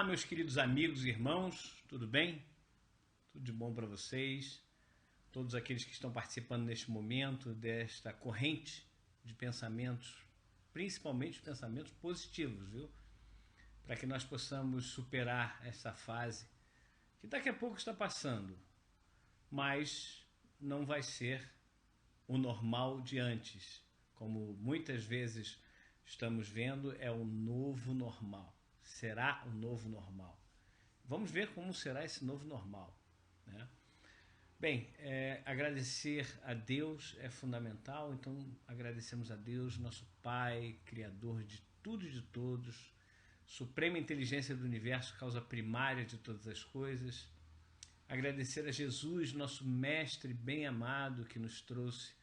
Olá, meus queridos amigos e irmãos, tudo bem? Tudo de bom para vocês? Todos aqueles que estão participando neste momento desta corrente de pensamentos, principalmente pensamentos positivos, viu? Para que nós possamos superar essa fase que daqui a pouco está passando, mas não vai ser o normal de antes. Como muitas vezes estamos vendo, é o novo normal. Será o novo normal. Vamos ver como será esse novo normal, né? Bem, agradecer a Deus é fundamental, então agradecemos a Deus, nosso Pai, Criador de tudo e de todos, suprema inteligência do universo, causa primária de todas as coisas. Agradecer a Jesus, nosso Mestre bem amado, que nos trouxe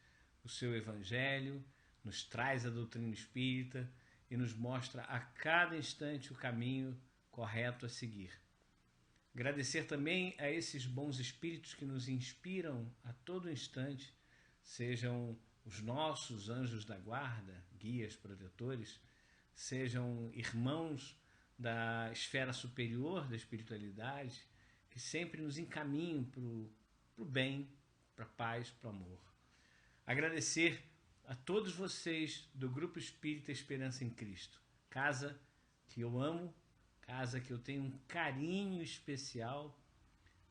o seu Evangelho, nos traz a doutrina espírita e nos mostra a cada instante o caminho correto a seguir. Agradecer também a esses bons espíritos que nos inspiram a todo instante, sejam os nossos anjos da guarda, guias, protetores, sejam irmãos da esfera superior da espiritualidade, que sempre nos encaminham para o bem, para a paz, para o amor. Agradecer a todos vocês do Grupo Espírita Esperança em Cristo, casa que eu amo, casa que eu tenho um carinho especial.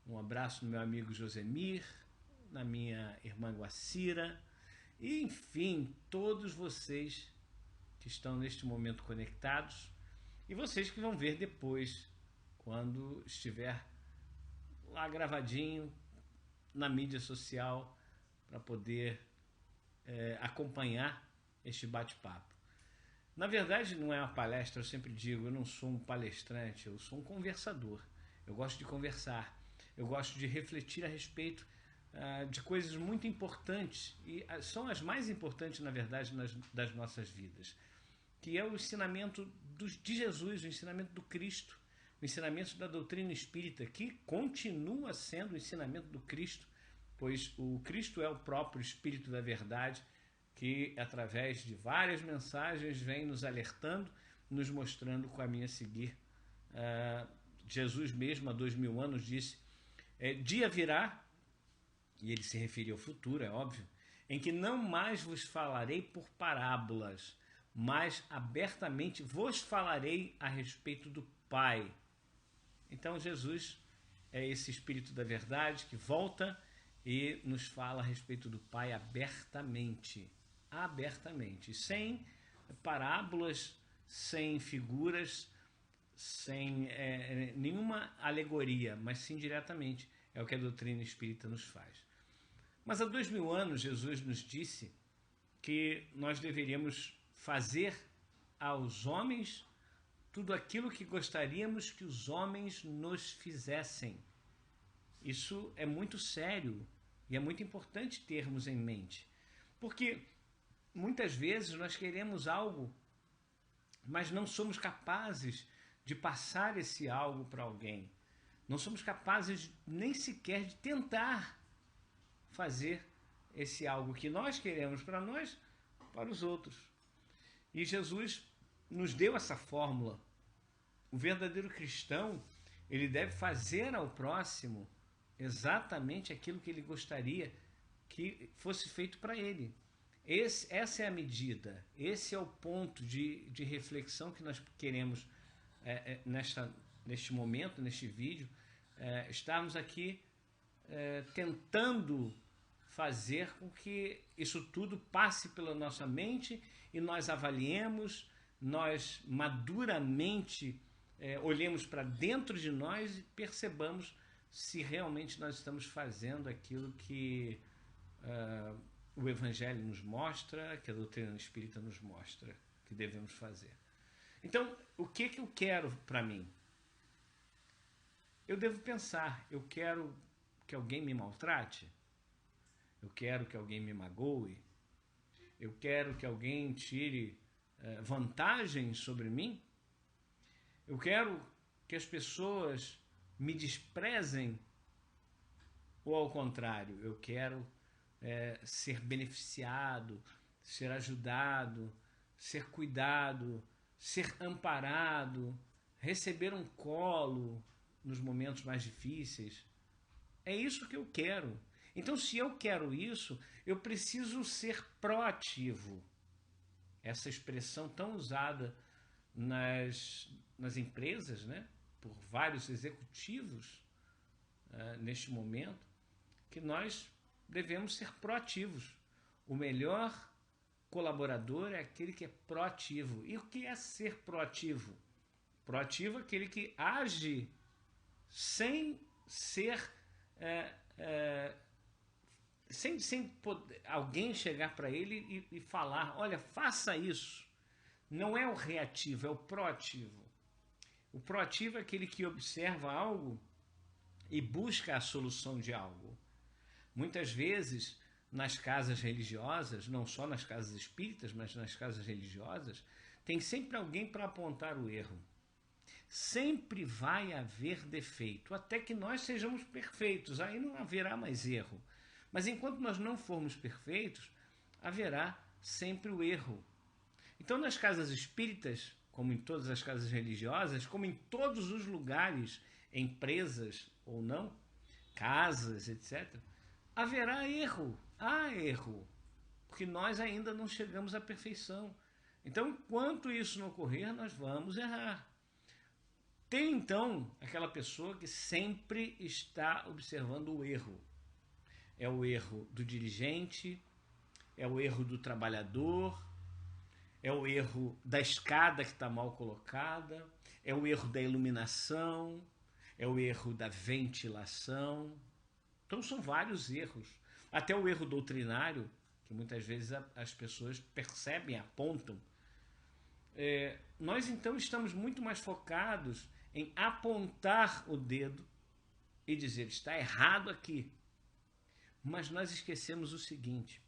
Um abraço no meu amigo Josemir, na minha irmã Guacira, e enfim, todos vocês que estão neste momento conectados e vocês que vão ver depois, quando estiver lá gravadinho na mídia social, para poder acompanhar este bate-papo. Na verdade, não é uma palestra, eu sempre digo, eu não sou um palestrante, eu sou um conversador. Eu gosto de conversar, eu gosto de refletir a respeito de coisas muito importantes, e são as mais importantes, na verdade, das nossas vidas, que é o ensinamento de Jesus, o ensinamento do Cristo, o ensinamento da doutrina espírita, que continua sendo o ensinamento do Cristo, pois o Cristo é o próprio Espírito da Verdade, que através de várias mensagens vem nos alertando, nos mostrando o caminho a seguir. Jesus mesmo, há 2000 anos, disse, dia virá, e ele se referia ao futuro, é óbvio, em que não mais vos falarei por parábolas, mas abertamente vos falarei a respeito do Pai. Então Jesus é esse Espírito da Verdade que volta e nos fala a respeito do Pai abertamente, sem parábolas, sem figuras, sem nenhuma alegoria, mas sim diretamente. É o que a doutrina espírita nos faz. Mas há 2000 anos Jesus nos disse que nós deveríamos fazer aos homens tudo aquilo que gostaríamos que os homens nos fizessem. Isso é muito sério e é muito importante termos em mente, porque muitas vezes nós queremos algo, mas não somos capazes de passar esse algo para alguém. Não somos capazes nem sequer de tentar fazer esse algo que nós queremos para nós, para os outros. E Jesus nos deu essa fórmula. O verdadeiro cristão, ele deve fazer ao próximo exatamente aquilo que ele gostaria que fosse feito para ele. Essa é a medida, esse é o ponto de reflexão que nós queremos neste momento, neste vídeo, estarmos aqui tentando fazer com que isso tudo passe pela nossa mente e nós avaliemos, nós maduramente olhemos para dentro de nós e percebamos se realmente nós estamos fazendo aquilo que o Evangelho nos mostra, que a doutrina espírita nos mostra que devemos fazer. Então, o que eu quero para mim? Eu devo pensar, eu quero que alguém me maltrate? Eu quero que alguém me magoe? Eu quero que alguém tire vantagem sobre mim? Eu quero que as pessoas me desprezem? Ou ao contrário, eu quero ser beneficiado, ser ajudado, ser cuidado, ser amparado, receber um colo nos momentos mais difíceis. É isso que eu quero. Então, se eu quero isso, eu preciso ser proativo. Essa expressão tão usada nas empresas, né, por vários executivos neste momento, que nós devemos ser proativos. O melhor colaborador é aquele que é proativo. E o que é ser proativo? Proativo é aquele que age sem ser... sem poder, alguém chegar para ele e falar, olha, faça isso. Não é o reativo, é o proativo. O proativo é aquele que observa algo e busca a solução de algo. Muitas vezes, nas casas religiosas, não só nas casas espíritas, mas nas casas religiosas, tem sempre alguém para apontar o erro. Sempre vai haver defeito, até que nós sejamos perfeitos, aí não haverá mais erro. Mas enquanto nós não formos perfeitos, haverá sempre o erro. Então, nas casas espíritas, como em todas as casas religiosas, como em todos os lugares, empresas ou não, casas, etc., haverá erro. Há erro, porque nós ainda não chegamos à perfeição. Então, enquanto isso não ocorrer, nós vamos errar. Tem, então, aquela pessoa que sempre está observando o erro. É o erro do dirigente, é o erro do trabalhador, é o erro da escada que está mal colocada, é o erro da iluminação, é o erro da ventilação. Então são vários erros. Até o erro doutrinário, que muitas vezes as pessoas percebem, apontam. Nós então estamos muito mais focados em apontar o dedo e dizer, está errado aqui. Mas nós esquecemos o seguinte,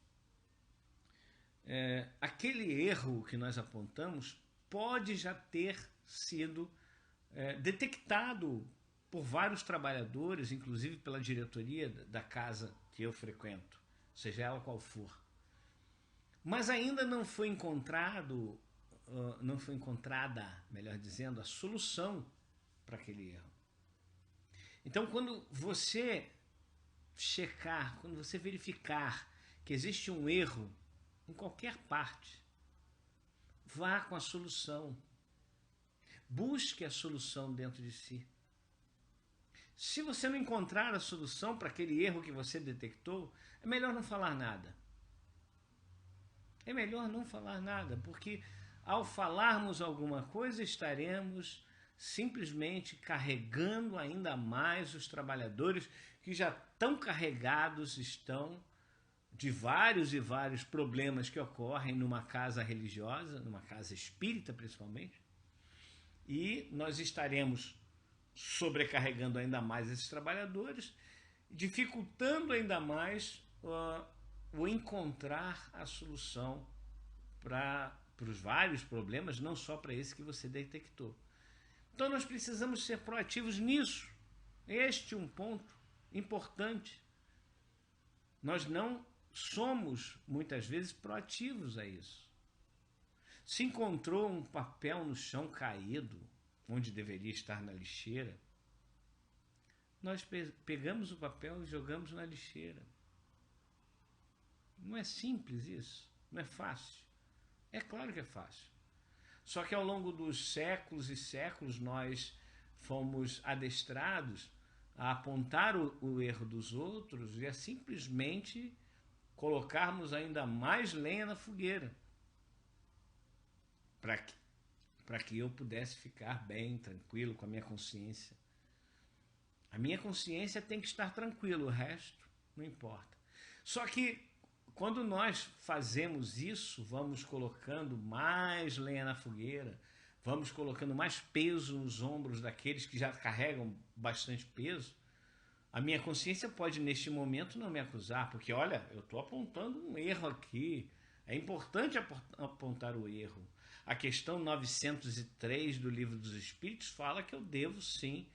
aquele erro que nós apontamos pode já ter sido detectado por vários trabalhadores, inclusive pela diretoria da casa que eu frequento, seja ela qual for. Mas ainda não foi encontrada, melhor dizendo, a solução para aquele erro. Então, quando você checar, quando você verificar que existe um erro em qualquer parte, vá com a solução. Busque a solução dentro de si. Se você não encontrar a solução para aquele erro que você detectou, é melhor não falar nada. É melhor não falar nada, porque ao falarmos alguma coisa, estaremos simplesmente carregando ainda mais os trabalhadores que já tão carregados estão de vários e vários problemas que ocorrem numa casa religiosa, numa casa espírita principalmente, e nós estaremos sobrecarregando ainda mais esses trabalhadores, dificultando ainda mais o encontrar a solução para os vários problemas, não só para esse que você detectou. Então nós precisamos ser proativos nisso. Este é um ponto importante. Nós não somos, muitas vezes, proativos a isso. Se encontrou um papel no chão caído, onde deveria estar na lixeira, nós pegamos o papel e jogamos na lixeira. Não é simples isso, não é fácil. É claro que é fácil. Só que ao longo dos séculos e séculos nós fomos adestrados a apontar o erro dos outros e a simplesmente colocarmos ainda mais lenha na fogueira para que eu pudesse ficar bem, tranquilo com a minha consciência. A minha consciência tem que estar tranquila, o resto não importa. Só que quando nós fazemos isso, vamos colocando mais lenha na fogueira, vamos colocando mais peso nos ombros daqueles que já carregam bastante peso, a minha consciência pode, neste momento, não me acusar, porque, olha, eu estou apontando um erro aqui. É importante apontar o erro. A questão 903 do Livro dos Espíritos fala que eu devo, sim,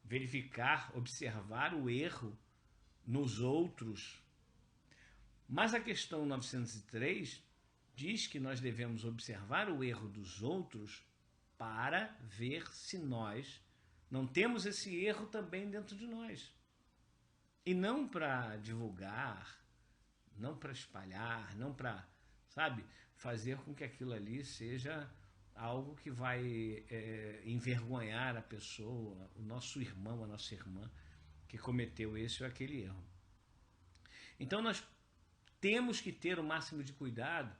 verificar, observar o erro nos outros. Mas a questão 903 diz que nós devemos observar o erro dos outros para ver se nós não temos esse erro também dentro de nós. E não para divulgar, não para espalhar, não para, sabe, fazer com que aquilo ali seja algo que vai envergonhar a pessoa, o nosso irmão, a nossa irmã, que cometeu esse ou aquele erro. Então nós temos que ter o máximo de cuidado,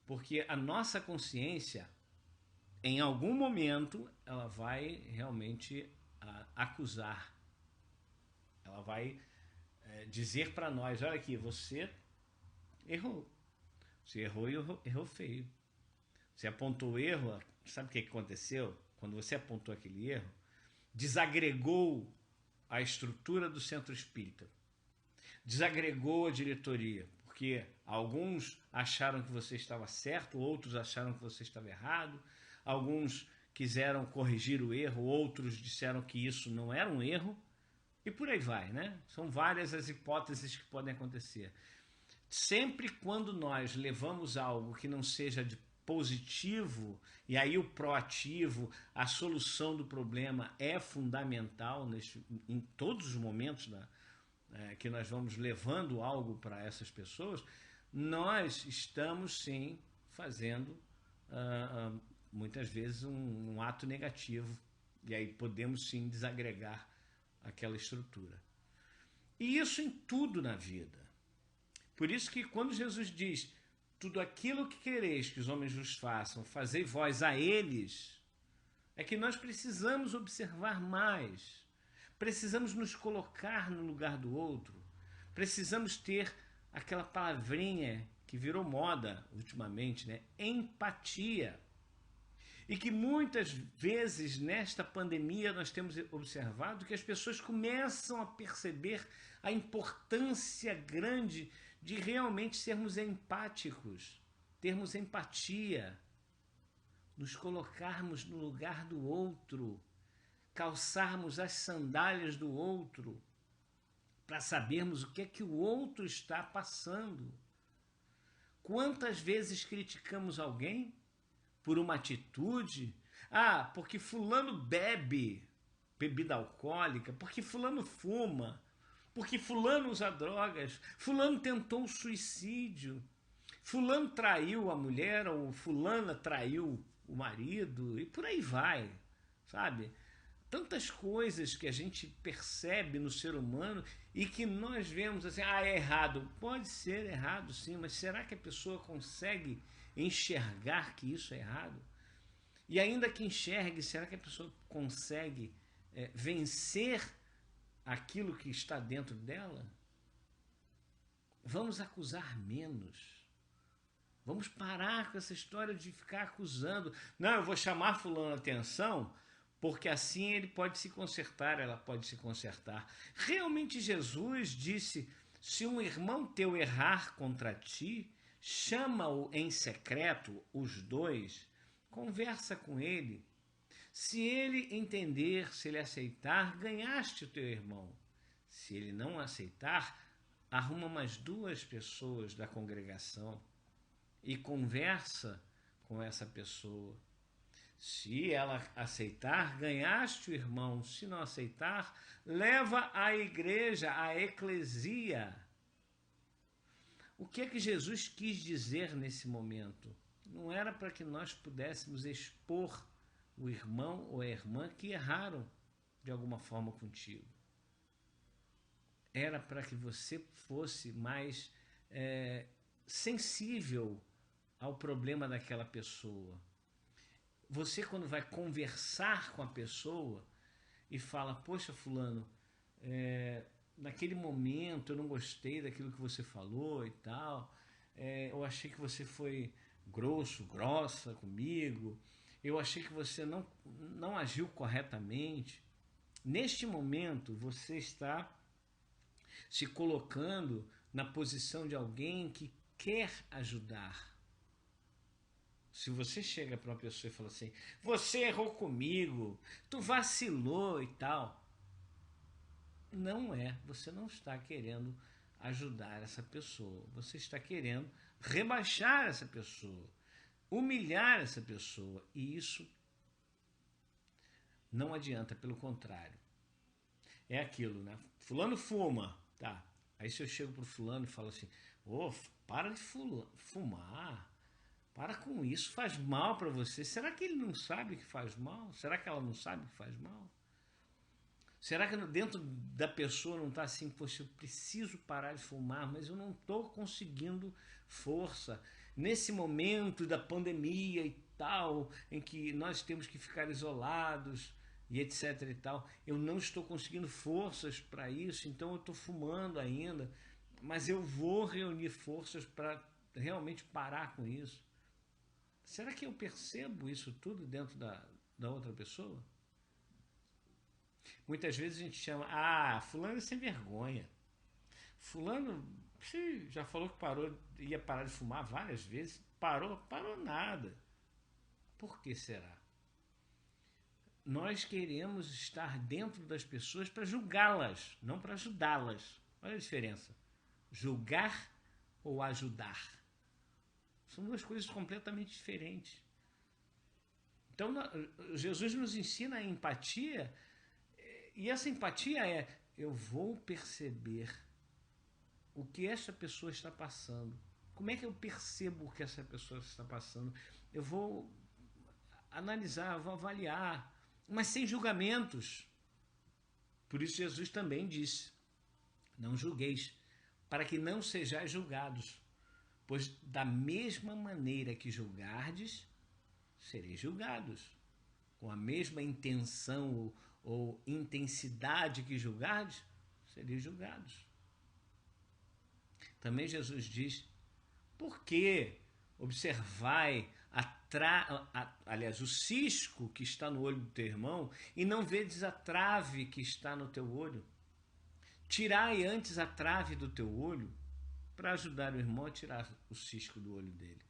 porque a nossa consciência, em algum momento, ela vai realmente acusar. Ela vai dizer para nós, olha aqui, você errou. Você errou e errou feio. Você apontou o erro, sabe o que aconteceu? Quando você apontou aquele erro, desagregou a estrutura do centro espírita. Desagregou a diretoria, porque alguns acharam que você estava certo, outros acharam que você estava errado, alguns quiseram corrigir o erro, outros disseram que isso não era um erro, e por aí vai, né? São várias as hipóteses que podem acontecer. Sempre quando nós levamos algo que não seja de positivo, e aí o proativo, a solução do problema é fundamental em todos os momentos que nós vamos levando algo para essas pessoas, nós estamos sim fazendo muitas vezes um ato negativo, e aí podemos sim desagregar aquela estrutura. E isso em tudo na vida. Por isso que quando Jesus diz, tudo aquilo que quereis que os homens vos façam, fazei vós a eles, é que nós precisamos observar mais, precisamos nos colocar no lugar do outro, precisamos ter aquela palavrinha que virou moda ultimamente, né? Empatia. E que muitas vezes nesta pandemia nós temos observado que as pessoas começam a perceber a importância grande de realmente sermos empáticos, termos empatia, nos colocarmos no lugar do outro, calçarmos as sandálias do outro, para sabermos o que é que o outro está passando. Quantas vezes criticamos alguém por uma atitude? Ah, porque fulano bebe bebida alcoólica, porque fulano fuma, porque fulano usa drogas, fulano tentou suicídio, fulano traiu a mulher, ou fulana traiu o marido, e por aí vai, sabe? Tantas coisas que a gente percebe no ser humano e que nós vemos assim, é errado. Pode ser errado sim, mas será que a pessoa consegue enxergar que isso é errado? E ainda que enxergue, será que a pessoa consegue vencer aquilo que está dentro dela? Vamos acusar menos. Vamos parar com essa história de ficar acusando. Não, eu vou chamar fulano a atenção, porque assim ele pode se consertar, ela pode se consertar. Realmente Jesus disse, se um irmão teu errar contra ti, chama-o em secreto, os dois, conversa com ele. Se ele entender, se ele aceitar, ganhaste o teu irmão. Se ele não aceitar, arruma mais 2 pessoas da congregação e conversa com essa pessoa. Se ela aceitar, ganhaste o irmão. Se não aceitar, leva à igreja, à eclesia. O que é que Jesus quis dizer nesse momento? Não era para que nós pudéssemos expor o irmão ou a irmã que erraram de alguma forma contigo. Era para que você fosse mais sensível ao problema daquela pessoa. Você, quando vai conversar com a pessoa e fala, poxa, fulano, naquele momento eu não gostei daquilo que você falou e tal, eu achei que você foi grossa comigo, eu achei que você não agiu corretamente. Neste momento, você está se colocando na posição de alguém que quer ajudar. Se você chega para uma pessoa e fala assim, você errou comigo, tu vacilou e tal, você não está querendo ajudar essa pessoa, você está querendo rebaixar essa pessoa, humilhar essa pessoa, e isso Não adianta, pelo contrário. É aquilo, né? Fulano fuma, tá? Aí se eu chego pro fulano e falo assim, ô, para de fumar, para com isso, faz mal para você. Será que ele não sabe que faz mal? Será que ela não sabe que faz mal? Será que dentro da pessoa não está assim, poxa, eu preciso parar de fumar, mas eu não estou conseguindo força. Nesse momento da pandemia e tal, em que nós temos que ficar isolados e etc e tal, eu não estou conseguindo forças para isso, então eu estou fumando ainda, mas eu vou reunir forças para realmente parar com isso. Será que eu percebo isso tudo dentro da outra pessoa? Muitas vezes a gente chama, fulano é sem vergonha. Fulano já falou que ia parar de fumar várias vezes. Parou nada. Por que será? Nós queremos estar dentro das pessoas para julgá-las, não para ajudá-las. Olha a diferença. Julgar ou ajudar. São duas coisas completamente diferentes. Então, Jesus nos ensina a empatia. E essa empatia eu vou perceber o que essa pessoa está passando. Como é que eu percebo o que essa pessoa está passando? Eu vou analisar, vou avaliar, mas sem julgamentos. Por isso Jesus também disse, não julgueis, para que não sejais julgados. Pois da mesma maneira que julgardes, sereis julgados. Com a mesma intenção ou intensidade que julgardes, sereis julgados. Também Jesus diz, por que observai aliás, o cisco que está no olho do teu irmão e não vedes a trave que está no teu olho? Tirai antes a trave do teu olho para ajudar o irmão a tirar o cisco do olho dele.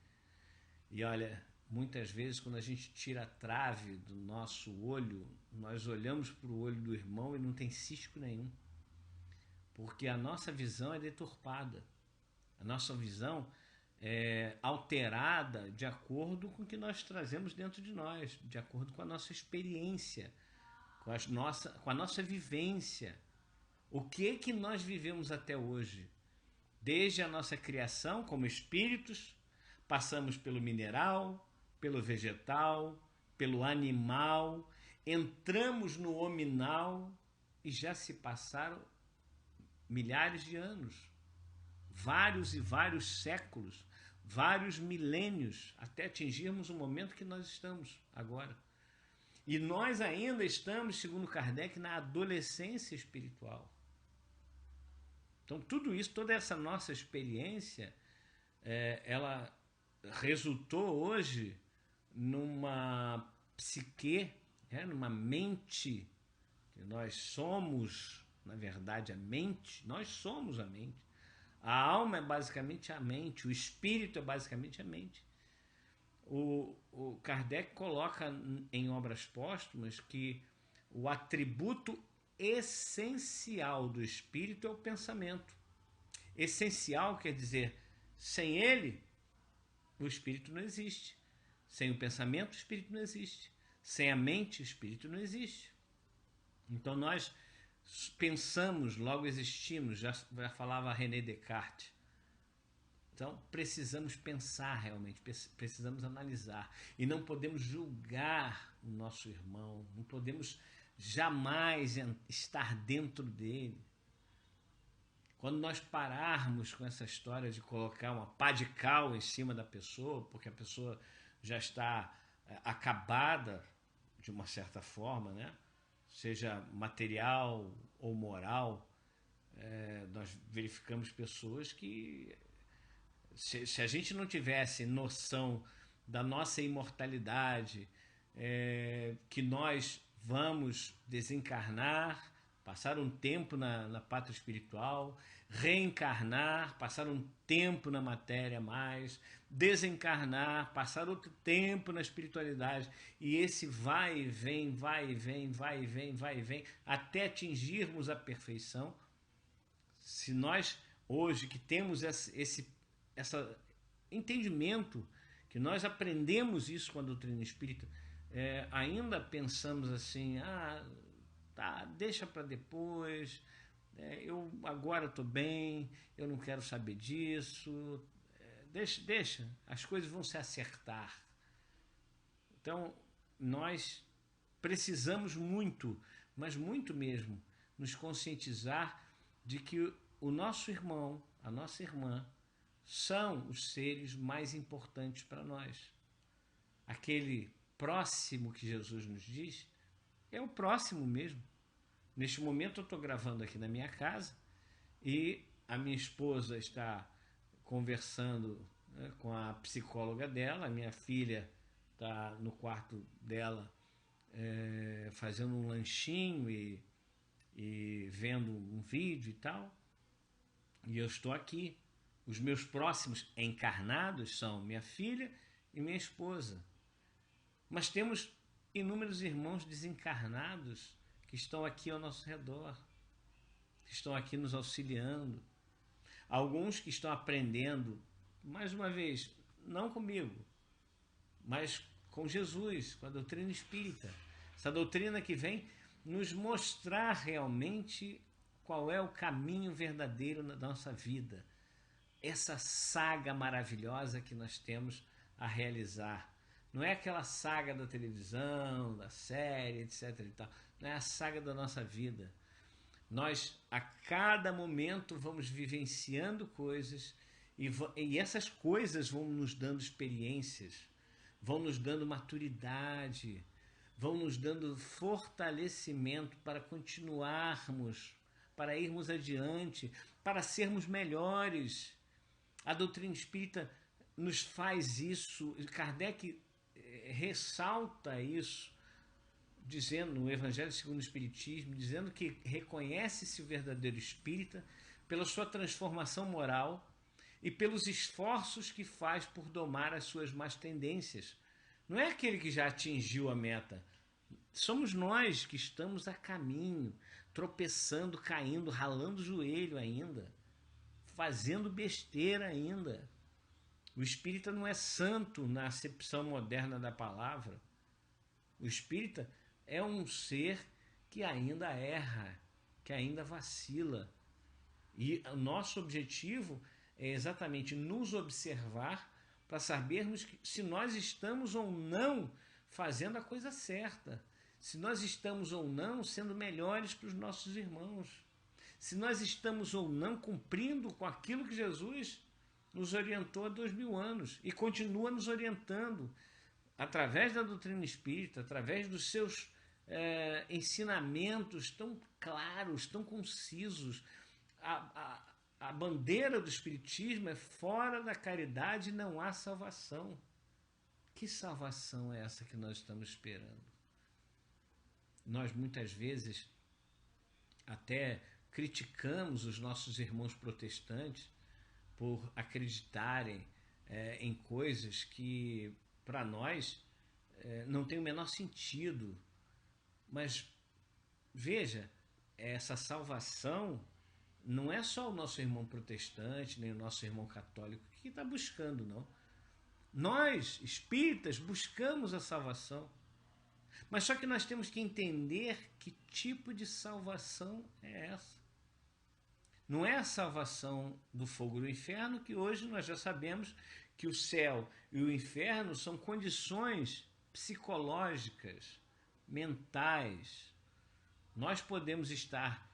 E olha, muitas vezes quando a gente tira a trave do nosso olho, nós olhamos para o olho do irmão e não tem cisco nenhum. Porque a nossa visão é deturpada. A nossa visão é alterada de acordo com o que nós trazemos dentro de nós, de acordo com a nossa experiência, com a nossa vivência. O que nós vivemos até hoje? Desde a nossa criação como espíritos, passamos pelo mineral, pelo vegetal, pelo animal, entramos no hominal e já se passaram milhares de anos, vários e vários séculos, vários milênios, até atingirmos o momento que nós estamos agora. E nós ainda estamos, segundo Kardec, na adolescência espiritual. Então tudo isso, toda essa nossa experiência, ela resultou hoje numa psique, numa mente, que nós somos, na verdade, a mente, nós somos a mente. A alma é basicamente a mente, o espírito é basicamente a mente. O Kardec coloca em Obras Póstumas que o atributo essencial do espírito é o pensamento. Essencial quer dizer, sem ele, o espírito não existe. Sem o pensamento, o espírito não existe. Sem a mente, o espírito não existe. Então nós pensamos, logo existimos, já falava René Descartes. Então precisamos pensar realmente, precisamos analisar. E não podemos julgar o nosso irmão, não podemos jamais estar dentro dele. Quando nós pararmos com essa história de colocar uma pá de cal em cima da pessoa, porque a pessoa já está acabada de uma certa forma, né? Seja material ou moral, nós verificamos pessoas que, se a gente não tivesse noção da nossa imortalidade, que nós vamos desencarnar, passar um tempo na pátria espiritual, reencarnar, passar um tempo na matéria mais, desencarnar, passar outro tempo na espiritualidade, e esse vai e vem, vai e vem, vai e vem, vai e vem, até atingirmos a perfeição. Se nós, hoje, que temos esse entendimento, que nós aprendemos isso com a doutrina espírita, ainda pensamos assim, tá, deixa para depois, eu agora estou bem, eu não quero saber disso, deixa, as coisas vão se acertar. Então, nós precisamos muito, mas muito mesmo, nos conscientizar de que o nosso irmão, a nossa irmã, são os seres mais importantes para nós. Aquele próximo que Jesus nos diz é o próximo mesmo. Neste momento eu estou gravando aqui na minha casa e a minha esposa está conversando, né, com a psicóloga dela, a minha filha está no quarto dela fazendo um lanchinho e vendo um vídeo e tal, e eu estou aqui. Os meus próximos encarnados são minha filha e minha esposa, mas temos inúmeros irmãos desencarnados que estão aqui ao nosso redor, que estão aqui nos auxiliando, alguns que estão aprendendo, mais uma vez, não comigo, mas com Jesus, com a doutrina espírita. Essa doutrina que vem nos mostrar realmente qual é o caminho verdadeiro na nossa vida. Essa saga maravilhosa que nós temos a realizar. Não é aquela saga da televisão, da série, etc. e tal. Não é a saga da nossa vida. Nós, a cada momento, vamos vivenciando coisas e essas coisas vão nos dando experiências, vão nos dando maturidade, vão nos dando fortalecimento para continuarmos, para irmos adiante, para sermos melhores. A doutrina espírita nos faz isso, Kardec ressalta isso, dizendo no Evangelho segundo o Espiritismo, dizendo que reconhece-se o verdadeiro espírita pela sua transformação moral e pelos esforços que faz por domar as suas más tendências. Não é aquele que já atingiu a meta. Somos nós que estamos a caminho, tropeçando, caindo, ralando o joelho ainda, fazendo besteira ainda. O espírita não é santo na acepção moderna da palavra. O espírita é um ser que ainda erra, que ainda vacila. E o nosso objetivo é exatamente nos observar para sabermos se nós estamos ou não fazendo a coisa certa, se nós estamos ou não sendo melhores para os nossos irmãos, se nós estamos ou não cumprindo com aquilo que Jesus nos orientou há 2000 anos e continua nos orientando através da doutrina espírita, através dos seus ensinamentos tão claros, tão concisos. A bandeira do espiritismo é: fora da caridade não há salvação. Que salvação é essa que nós estamos esperando? Nós muitas vezes até criticamos os nossos irmãos protestantes por acreditarem em coisas que para nós não tem o menor sentido. Mas veja, essa salvação não é só o nosso irmão protestante, nem o nosso irmão católico que está buscando, não. Nós, espíritas, buscamos a salvação. Mas só que nós temos que entender que tipo de salvação é essa. Não é a salvação do fogo do inferno, que hoje nós já sabemos que o céu e o inferno são condições psicológicas, mentais. Nós podemos estar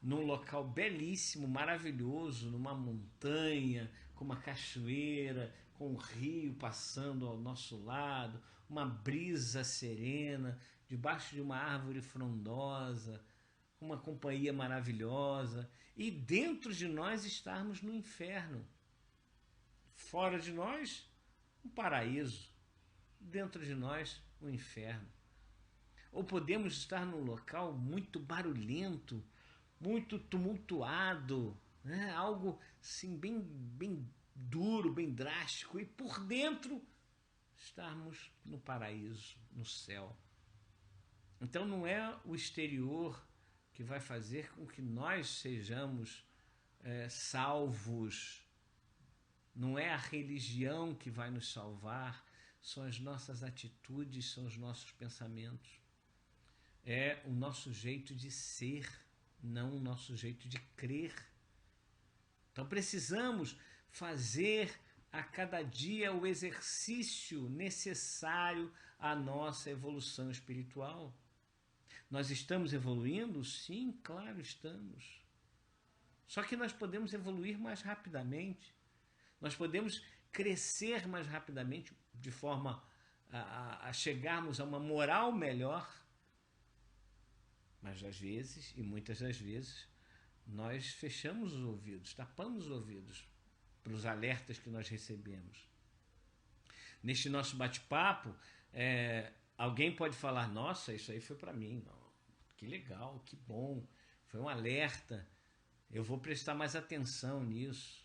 num local belíssimo, maravilhoso, numa montanha, com uma cachoeira, com um rio passando ao nosso lado, uma brisa serena, debaixo de uma árvore frondosa, uma companhia maravilhosa, e dentro de nós estarmos no inferno. Fora de nós, um paraíso. Dentro de nós, um inferno. Ou podemos estar num local muito barulhento, muito tumultuado, né? Algo assim bem duro, bem drástico, e por dentro estarmos no paraíso, no céu. Então não é o exterior que vai fazer com que nós sejamos salvos. Não é a religião que vai nos salvar, são as nossas atitudes, são os nossos pensamentos. É o nosso jeito de ser, não o nosso jeito de crer. Então precisamos fazer a cada dia o exercício necessário à nossa evolução espiritual. Nós estamos evoluindo? Sim, claro, estamos. Só que nós podemos evoluir mais rapidamente. Nós podemos crescer mais rapidamente de forma a chegarmos a uma moral melhor. Mas às vezes, e muitas das vezes, nós fechamos os ouvidos, tapamos os ouvidos para os alertas que nós recebemos. Neste nosso bate-papo, alguém pode falar, nossa, isso aí foi para mim. Não, que legal, que bom, foi um alerta, eu vou prestar mais atenção nisso.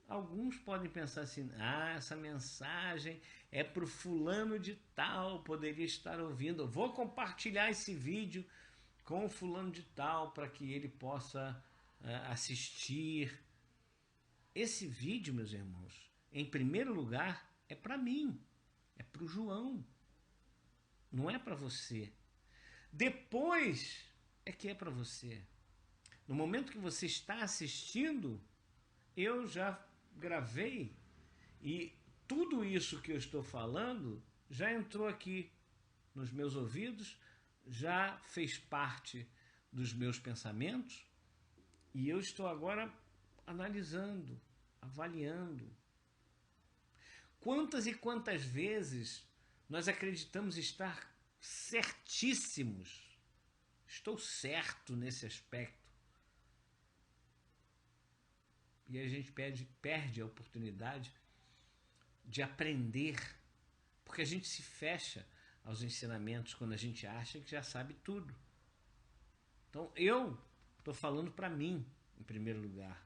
Alguns podem pensar assim, essa mensagem é para o fulano de tal, poderia estar ouvindo, eu vou compartilhar esse vídeo com o fulano de tal para que ele possa assistir. Esse vídeo, meus irmãos, em primeiro lugar, é para mim, é para o João, não é para você. Depois é que é para você. No momento que você está assistindo, eu já gravei e tudo isso que eu estou falando já entrou aqui nos meus ouvidos, já fez parte dos meus pensamentos e eu estou agora analisando, avaliando. Quantas e quantas vezes nós acreditamos estar certíssimos, estou certo nesse aspecto, e a gente perde a oportunidade de aprender, porque a gente se fecha aos ensinamentos quando a gente acha que já sabe tudo. Então eu estou falando para mim, em primeiro lugar.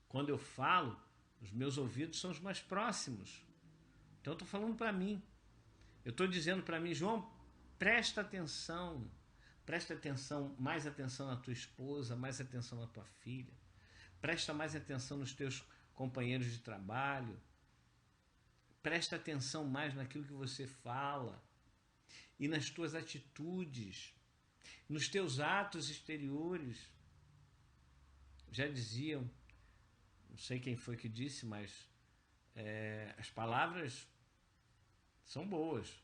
Quando eu falo, os meus ouvidos são os mais próximos. Então eu estou falando para mim. Eu estou dizendo para mim, João, presta atenção, mais atenção na tua esposa, mais atenção na tua filha. Presta mais atenção nos teus companheiros de trabalho. Presta atenção mais naquilo que você fala e nas tuas atitudes, nos teus atos exteriores. Já diziam, não sei quem foi que disse, mas as palavras são boas,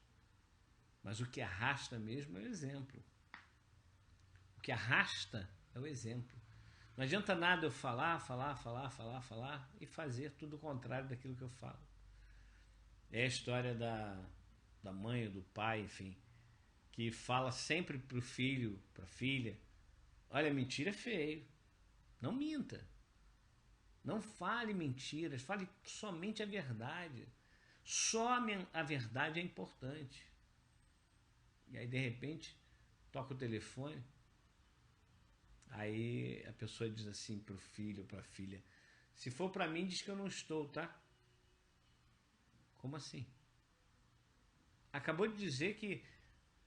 mas o que arrasta mesmo é o exemplo. O que arrasta é o exemplo. Não adianta nada eu falar e fazer tudo o contrário daquilo que eu falo. É a história da mãe ou do pai, enfim, que fala sempre para o filho, para a filha, olha, mentira é feio, não minta, não fale mentiras, fale somente a verdade, só a verdade é importante. E aí de repente toca o telefone, aí a pessoa diz assim para o filho ou para a filha, se for para mim diz que eu não estou, tá? Como assim? Acabou de dizer que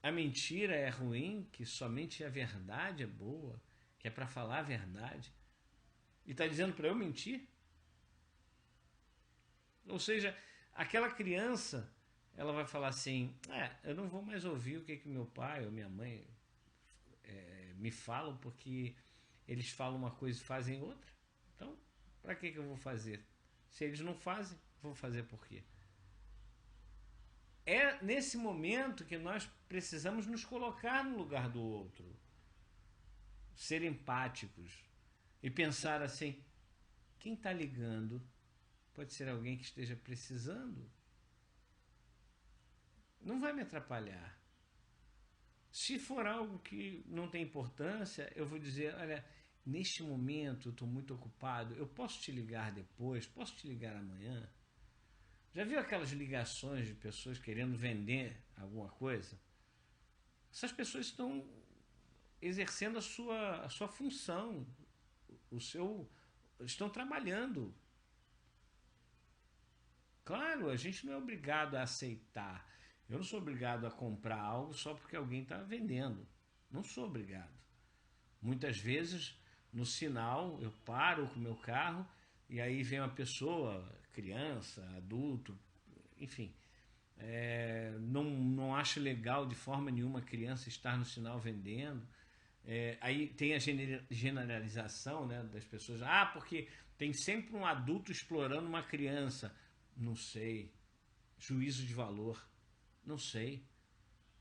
a mentira é ruim, que somente a verdade é boa, que é para falar a verdade. E está dizendo para eu mentir? Ou seja, aquela criança, ela vai falar assim, eu não vou mais ouvir o que meu pai ou minha mãe me falam, porque eles falam uma coisa e fazem outra. Então, para que eu vou fazer? Se eles não fazem, vou fazer por quê? É nesse momento que nós precisamos nos colocar no lugar do outro, ser empáticos e pensar assim, quem está ligando pode ser alguém que esteja precisando, não vai me atrapalhar. Se for algo que não tem importância, eu vou dizer, olha, neste momento eu estou muito ocupado, eu posso te ligar depois, posso te ligar amanhã? Já viu aquelas ligações de pessoas querendo vender alguma coisa? Essas pessoas estão exercendo a sua função, estão trabalhando. Claro, a gente não é obrigado a aceitar. Eu não sou obrigado a comprar algo só porque alguém está vendendo. Não sou obrigado. Muitas vezes, no sinal, eu paro com o meu carro e aí vem uma pessoa, criança, adulto, enfim, não acho legal de forma nenhuma a criança estar no sinal vendendo. Aí tem a generalização, né, das pessoas. Ah, porque tem sempre um adulto explorando uma criança. Não sei. Juízo de valor. Não sei.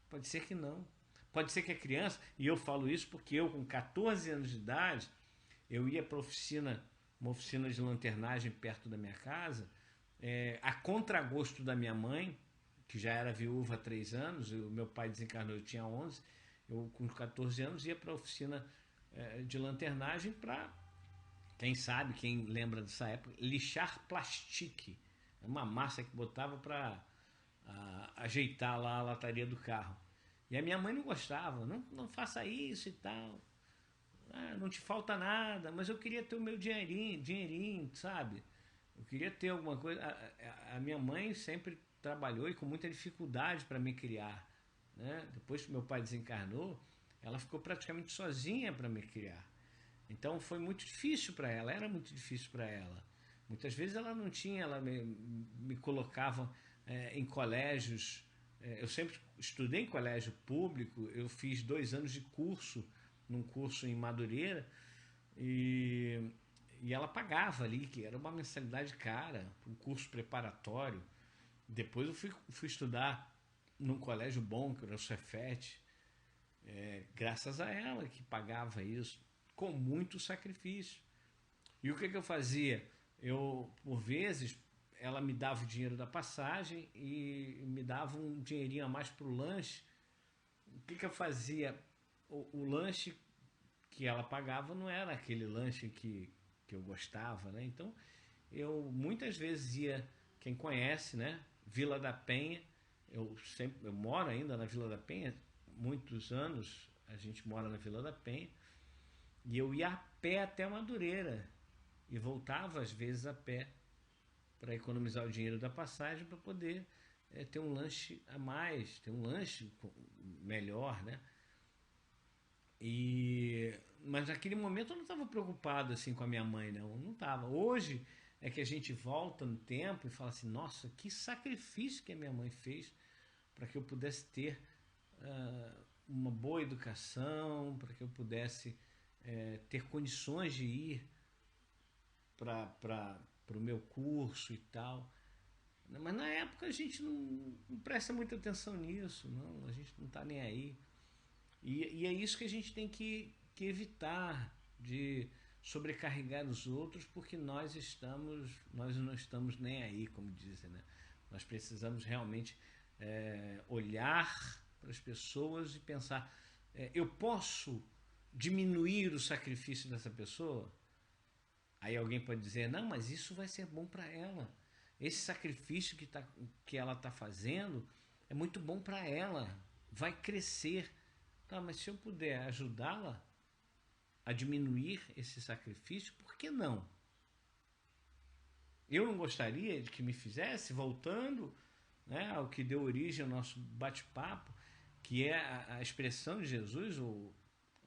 Pode ser que não. Pode ser que a criança, e eu falo isso porque eu com 14 anos de idade, eu ia para uma oficina de lanternagem perto da minha casa, a contragosto da minha mãe, que já era viúva há 3 anos, o meu pai desencarnou, eu tinha 11, eu com 14 anos ia para a oficina de lanternagem para, quem sabe, quem lembra dessa época, lixar plastique, uma massa que botava para ajeitar lá a lataria do carro. E a minha mãe não gostava, não faça isso e tal. Ah, não te falta nada, mas eu queria ter o meu dinheirinho, sabe? Eu queria ter alguma coisa. A minha mãe sempre trabalhou e com muita dificuldade para me criar. Né? Depois que meu pai desencarnou, ela ficou praticamente sozinha para me criar. Então foi muito difícil para ela, era muito difícil para ela. Muitas vezes ela não tinha, ela me colocava em colégios. Eu sempre estudei em colégio público, eu fiz 2 anos de curso, num curso em Madureira, e, e ela pagava ali, que era uma mensalidade cara, um curso preparatório. Depois eu fui estudar num colégio bom, que era o Cefet, graças a ela que pagava isso, com muito sacrifício. E o que eu fazia? Eu, por vezes, ela me dava o dinheiro da passagem e me dava um dinheirinho a mais para o lanche. O que eu fazia? O lanche que ela pagava não era aquele lanche que eu gostava, né? Então, eu muitas vezes ia, quem conhece, né? Vila da Penha, eu moro ainda na Vila da Penha, muitos anos a gente mora na Vila da Penha, e eu ia a pé até Madureira e voltava às vezes a pé para economizar o dinheiro da passagem para poder ter um lanche a mais, ter um lanche melhor, né? Mas naquele momento eu não estava preocupado assim com a minha mãe, não estava. Hoje é que a gente volta no tempo e fala assim, nossa, que sacrifício que a minha mãe fez para que eu pudesse ter uma boa educação, para que eu pudesse ter condições de ir para o meu curso e tal. Mas na época a gente não presta muita atenção nisso, não, a gente não está nem aí. E é isso que a gente tem que evitar de sobrecarregar os outros, porque nós não estamos nem aí, como dizem, né? Nós precisamos realmente olhar para as pessoas e pensar, eu posso diminuir o sacrifício dessa pessoa? Aí alguém pode dizer, não, mas isso vai ser bom para ela. Esse sacrifício que ela está fazendo é muito bom para ela, vai crescer. Tá, mas se eu puder ajudá-la a diminuir esse sacrifício, por que não? Eu não gostaria de que me fizesse, voltando, né, ao que deu origem ao nosso bate-papo, que é a expressão de Jesus, ou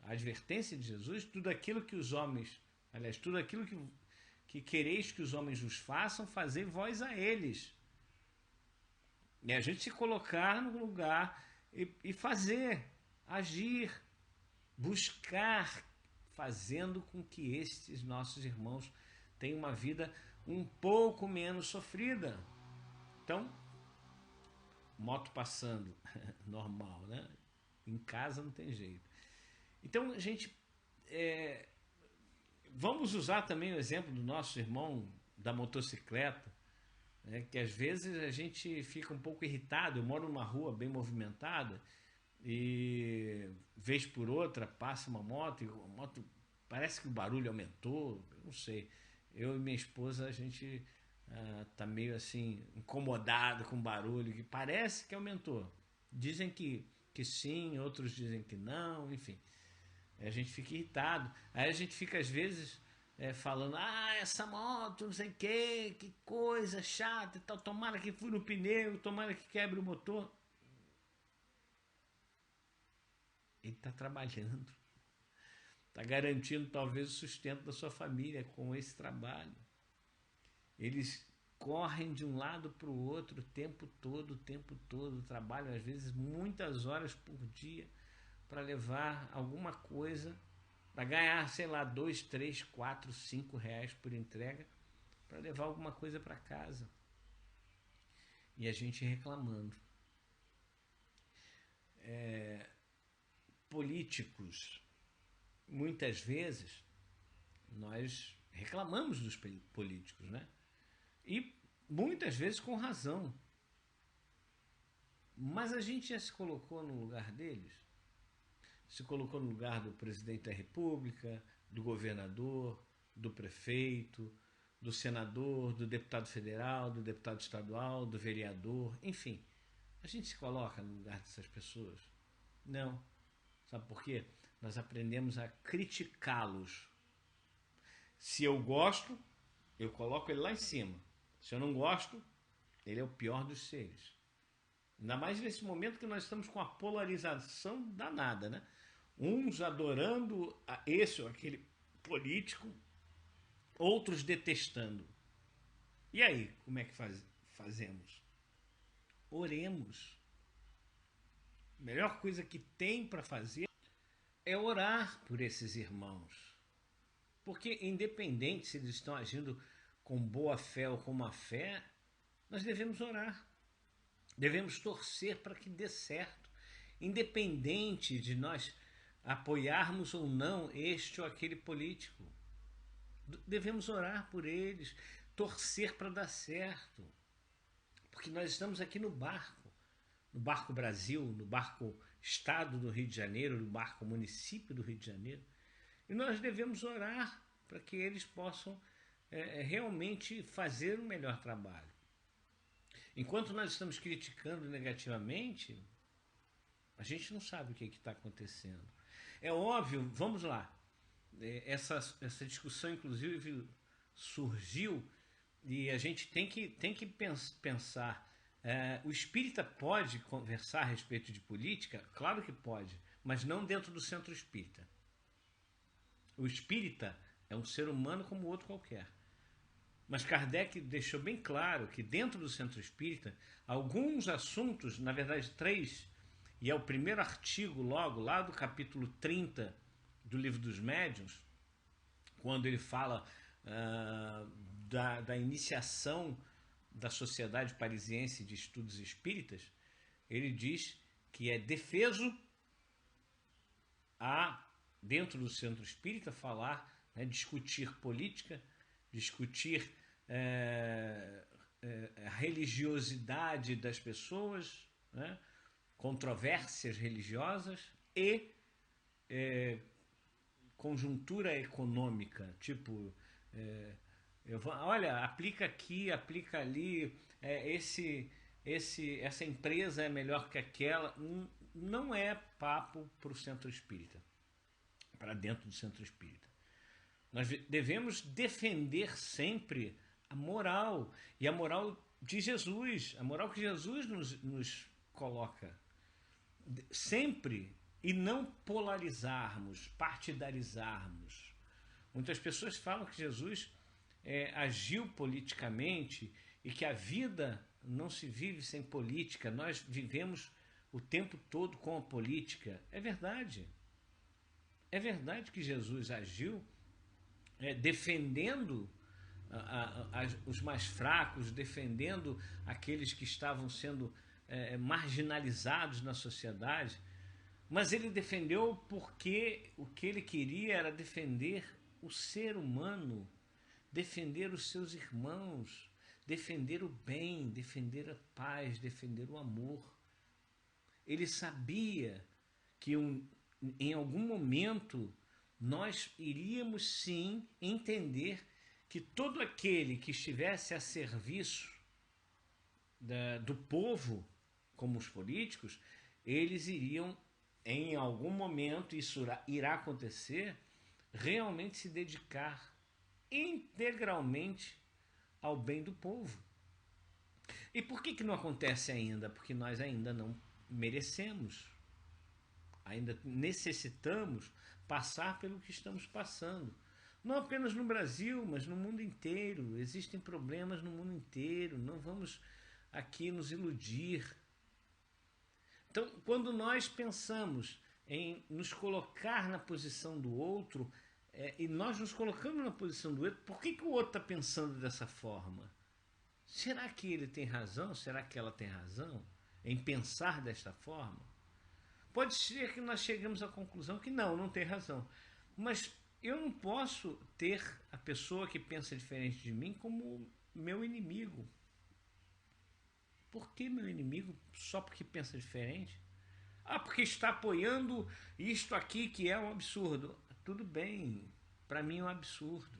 a advertência de Jesus, tudo aquilo que os homens, aliás, tudo aquilo que quereis que os homens vos façam, fazei vós a eles. E a gente se colocar no lugar e fazer, agir, buscar, fazendo com que estes nossos irmãos tenham uma vida um pouco menos sofrida. Então, moto passando, normal, né? Em casa não tem jeito. Então, a gente vamos usar também o exemplo do nosso irmão da motocicleta, né, que às vezes a gente fica um pouco irritado. Eu moro numa rua bem movimentada e vez por outra passa uma moto e a moto parece que o barulho aumentou, eu não sei. Eu e minha esposa, a gente tá meio assim incomodado com o barulho, que parece que aumentou. Dizem que sim, outros dizem que não, enfim. A gente fica irritado. Aí a gente fica às vezes falando, essa moto, não sei o que coisa chata e tal, tomara que fure no pneu, tomara que quebre o motor. Ele está trabalhando, está garantindo talvez o sustento da sua família com esse trabalho. Eles correm de um lado para o outro o tempo todo, trabalham às vezes muitas horas por dia para levar alguma coisa, para ganhar, sei lá, 2, 3, 4, 5 reais por entrega, para levar alguma coisa para casa. E a gente reclamando. Políticos, muitas vezes, nós reclamamos dos políticos, né? E muitas vezes com razão. Mas a gente já se colocou no lugar deles? Se colocou no lugar do presidente da República, do governador, do prefeito, do senador, do deputado federal, do deputado estadual, do vereador, enfim. A gente se coloca no lugar dessas pessoas? Não. Sabe por quê? Nós aprendemos a criticá-los. Se eu gosto, eu coloco ele lá em cima. Se eu não gosto, ele é o pior dos seres. Ainda mais nesse momento que nós estamos com a polarização danada, né? Uns adorando esse ou aquele político, outros detestando. E aí, como é que fazemos? Oremos. A melhor coisa que tem para fazer é orar por esses irmãos. Porque independente se eles estão agindo com boa fé ou com má fé, nós devemos orar. Devemos torcer para que dê certo. Independente de nós apoiarmos ou não este ou aquele político. Devemos orar por eles, torcer para dar certo. Porque nós estamos aqui no Barco Brasil, no Barco Estado do Rio de Janeiro, no Barco Município do Rio de Janeiro. E nós devemos orar para que eles possam realmente fazer um melhor trabalho. Enquanto nós estamos criticando negativamente, a gente não sabe o que está acontecendo. É óbvio, vamos lá, essa discussão inclusive surgiu e a gente tem que pensar, o espírita pode conversar a respeito de política? Claro que pode, mas não dentro do centro espírita. O espírita é um ser humano como outro qualquer. Mas Kardec deixou bem claro que dentro do centro espírita, alguns assuntos, na verdade 3, e é o primeiro artigo logo, lá do capítulo 30 do Livro dos Médiuns, quando ele fala da iniciação da Sociedade Parisiense de Estudos Espíritas, ele diz que é defeso dentro do centro espírita, falar, né, discutir política, discutir a religiosidade das pessoas, né, controvérsias religiosas e conjuntura econômica, tipo, olha, aplica aqui, aplica ali, essa empresa é melhor que aquela. Não é papo para o centro espírita, para dentro do centro espírita. Nós devemos defender sempre a moral, e a moral de Jesus, a moral que Jesus nos coloca. Sempre, e não polarizarmos, partidarizarmos. Muitas pessoas falam que Jesus agiu politicamente e que a vida não se vive sem política, nós vivemos o tempo todo com a política. É verdade. É verdade que Jesus agiu defendendo os mais fracos, defendendo aqueles que estavam sendo marginalizados na sociedade, mas ele defendeu porque o que ele queria era defender o ser humano, defender os seus irmãos, defender o bem, defender a paz, defender o amor. Ele sabia que em algum momento nós iríamos sim entender que todo aquele que estivesse a serviço do povo, como os políticos, eles iriam, em algum momento, isso irá acontecer, realmente se dedicar integralmente ao bem do povo. E por que não acontece ainda? Porque nós ainda não merecemos, ainda necessitamos passar pelo que estamos passando. Não apenas no Brasil, mas no mundo inteiro. Existem problemas no mundo inteiro. Não vamos aqui nos iludir. Então, quando nós pensamos em nos colocar na posição do outro, e nós nos colocamos na posição do outro, por que o outro está pensando dessa forma? Será que ele tem razão? Será que ela tem razão em pensar desta forma? Pode ser que nós cheguemos à conclusão que não tem razão. Mas eu não posso ter a pessoa que pensa diferente de mim como meu inimigo. Por que meu inimigo só porque pensa diferente? Ah, porque está apoiando isto aqui que é um absurdo. Tudo bem, para mim é um absurdo.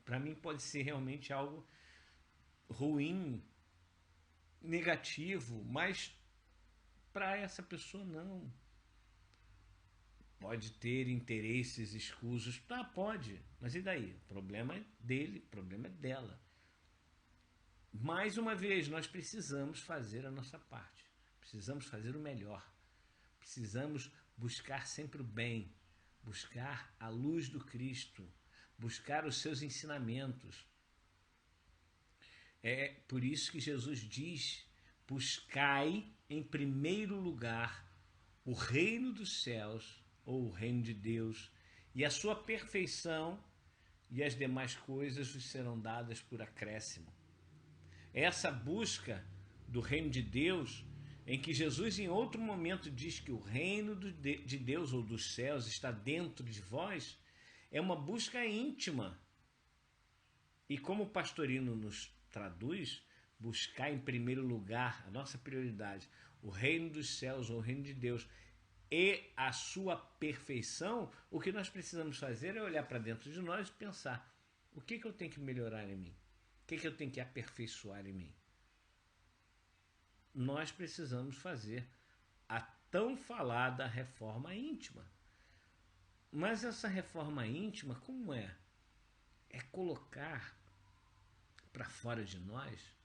Para mim pode ser realmente algo ruim, negativo, mas para essa pessoa não. Pode ter interesses escusos, tá, pode, mas e daí? O problema é dele, o problema é dela. Mais uma vez, nós precisamos fazer a nossa parte, precisamos fazer o melhor, precisamos buscar sempre o bem, buscar a luz do Cristo, buscar os seus ensinamentos. É por isso que Jesus diz: buscai em primeiro lugar o reino dos céus, ou o reino de Deus, e a sua perfeição, e as demais coisas vos serão dadas por acréscimo. Essa busca do reino de Deus, em que Jesus em outro momento diz que o reino de Deus ou dos céus está dentro de vós, é uma busca íntima. E como o Pastorino nos traduz, buscar em primeiro lugar, a nossa prioridade, o reino dos céus ou o reino de Deus e a sua perfeição, o que nós precisamos fazer é olhar para dentro de nós e pensar: o que eu tenho que melhorar em mim? O que eu tenho que aperfeiçoar em mim? Nós precisamos fazer a tão falada reforma íntima. Mas essa reforma íntima, como é? É colocar para fora de nós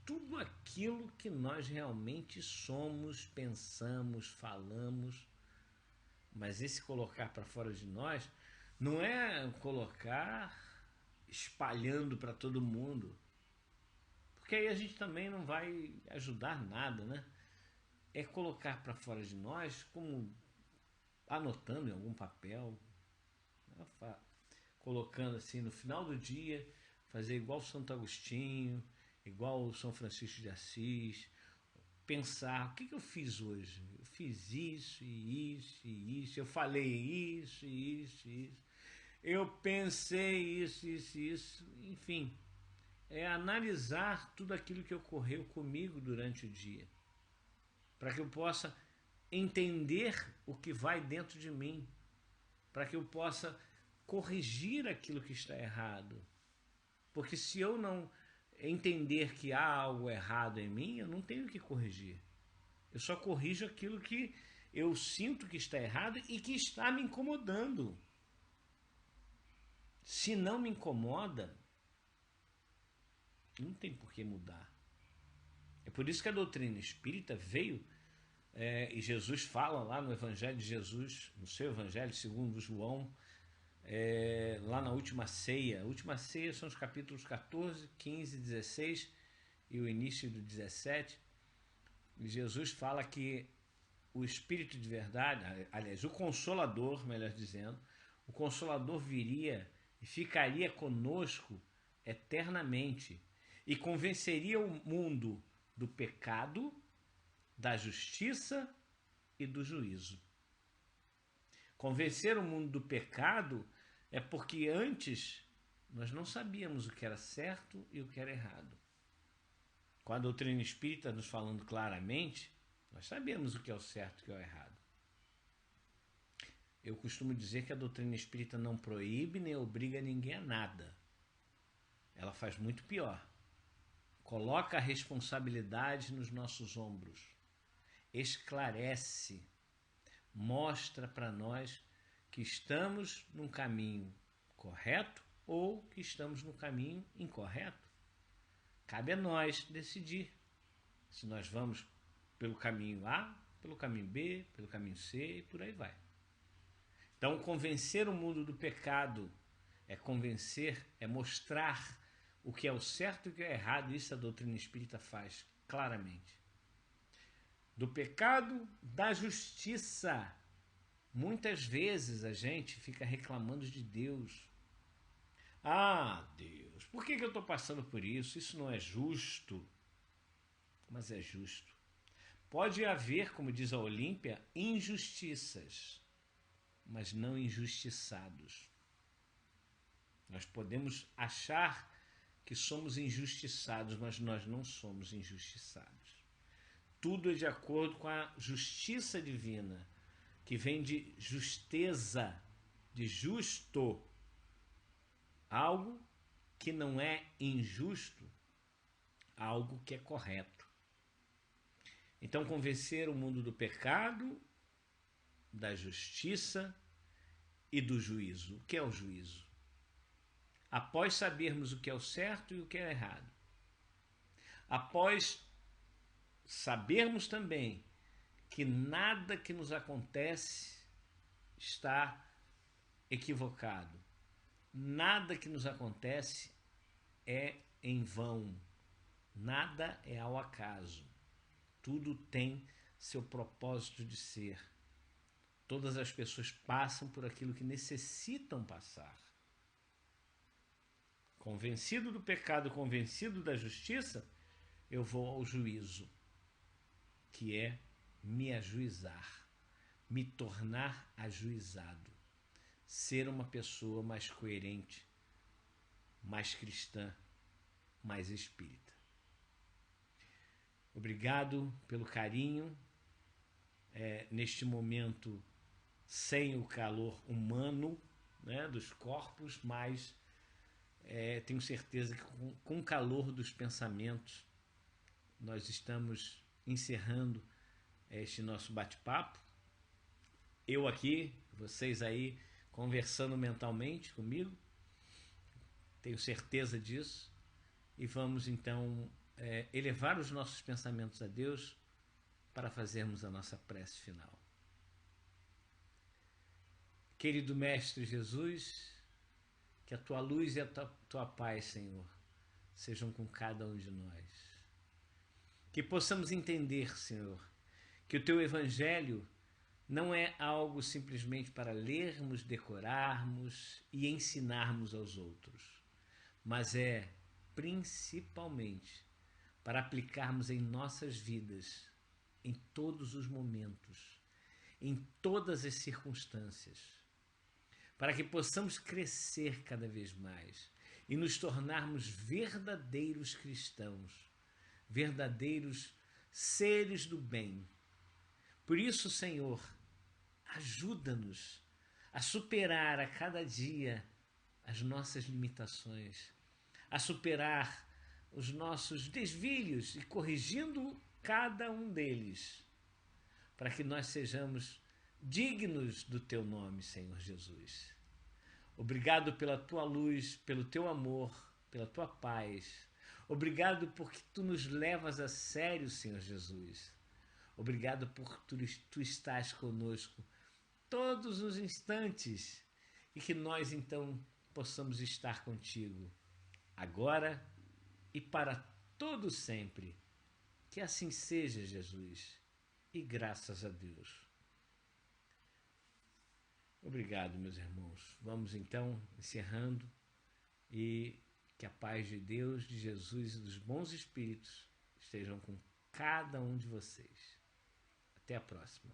tudo aquilo que nós realmente somos, pensamos, falamos. Mas esse colocar para fora de nós não é colocar espalhando para todo mundo, porque aí a gente também não vai ajudar nada, né? É colocar para fora de nós, como anotando em algum papel, né? Colocando assim no final do dia, fazer igual Santo Agostinho, igual São Francisco de Assis, pensar: o que eu fiz hoje? Eu fiz isso e isso e isso, eu falei isso e isso e isso, eu pensei isso, enfim, é analisar tudo aquilo que ocorreu comigo durante o dia, para que eu possa entender o que vai dentro de mim, para que eu possa corrigir aquilo que está errado. Porque se eu não entender que há algo errado em mim, eu não tenho que corrigir. Eu só corrijo aquilo que eu sinto que está errado e que está me incomodando. Se não me incomoda, não tem por que mudar. É por isso que a doutrina espírita veio, e Jesus fala lá no Evangelho de Jesus, no seu Evangelho segundo João, lá na última ceia. A última ceia são os capítulos 14, 15, 16 e o início do 17. E Jesus fala que o Espírito de verdade, aliás, o Consolador, melhor dizendo, o Consolador viria e ficaria conosco eternamente e convenceria o mundo do pecado, da justiça e do juízo. Convencer o mundo do pecado é porque antes nós não sabíamos o que era certo e o que era errado. Com a doutrina espírita nos falando claramente, nós sabemos o que é o certo e o que é o errado. Eu costumo dizer que a doutrina espírita não proíbe nem obriga ninguém a nada. Ela faz muito pior. Coloca a responsabilidade nos nossos ombros. Esclarece. Mostra para nós que estamos num caminho correto ou que estamos no caminho incorreto. Cabe a nós decidir se nós vamos pelo caminho A, pelo caminho B, pelo caminho C e por aí vai. Então, convencer o mundo do pecado é convencer, é mostrar o que é o certo e o que é errado. Isso a doutrina espírita faz claramente. Do pecado, da justiça. Muitas vezes a gente fica reclamando de Deus. Ah, Deus, por que eu estou passando por isso? Isso não é justo. Mas é justo. Pode haver, como diz a Olímpia, injustiças, mas não injustiçados. Nós podemos achar que somos injustiçados, mas nós não somos injustiçados. Tudo é de acordo com a justiça divina, que vem de justeza, de justo. Algo que não é injusto, algo que é correto. Então, convencer o mundo do pecado, da justiça e do juízo. O que é o juízo? Após sabermos o que é o certo e o que é errado, após sabermos também que nada que nos acontece está equivocado, nada que nos acontece é em vão, nada é ao acaso, tudo tem seu propósito de ser. Todas as pessoas passam por aquilo que necessitam passar. Convencido do pecado, convencido da justiça, eu vou ao juízo, que é me ajuizar, me tornar ajuizado, ser uma pessoa mais coerente, mais cristã, mais espírita. Obrigado pelo carinho, neste momento sem o calor humano, né, dos corpos, mas tenho certeza que com o calor dos pensamentos nós estamos encerrando este nosso bate-papo. Eu aqui, vocês aí conversando mentalmente comigo, tenho certeza disso, e vamos então elevar os nossos pensamentos a Deus para fazermos a nossa prece final. Querido Mestre Jesus, que a Tua luz e a Tua paz, Senhor, sejam com cada um de nós. Que possamos entender, Senhor, que o Teu Evangelho não é algo simplesmente para lermos, decorarmos e ensinarmos aos outros, mas é principalmente para aplicarmos em nossas vidas, em todos os momentos, em todas as circunstâncias, para que possamos crescer cada vez mais e nos tornarmos verdadeiros cristãos, verdadeiros seres do bem. Por isso, Senhor, ajuda-nos a superar a cada dia as nossas limitações, a superar os nossos desvios e corrigindo cada um deles, para que nós sejamos dignos do Teu nome, Senhor Jesus. Obrigado pela Tua luz, pelo Teu amor, pela Tua paz. Obrigado porque Tu nos levas a sério, Senhor Jesus. Obrigado por Tu estás conosco todos os instantes e que nós então possamos estar contigo agora e para todo sempre. Que assim seja, Jesus, e graças a Deus. Obrigado, meus irmãos. Vamos então encerrando, e que a paz de Deus, de Jesus e dos bons espíritos estejam com cada um de vocês. Até a próxima.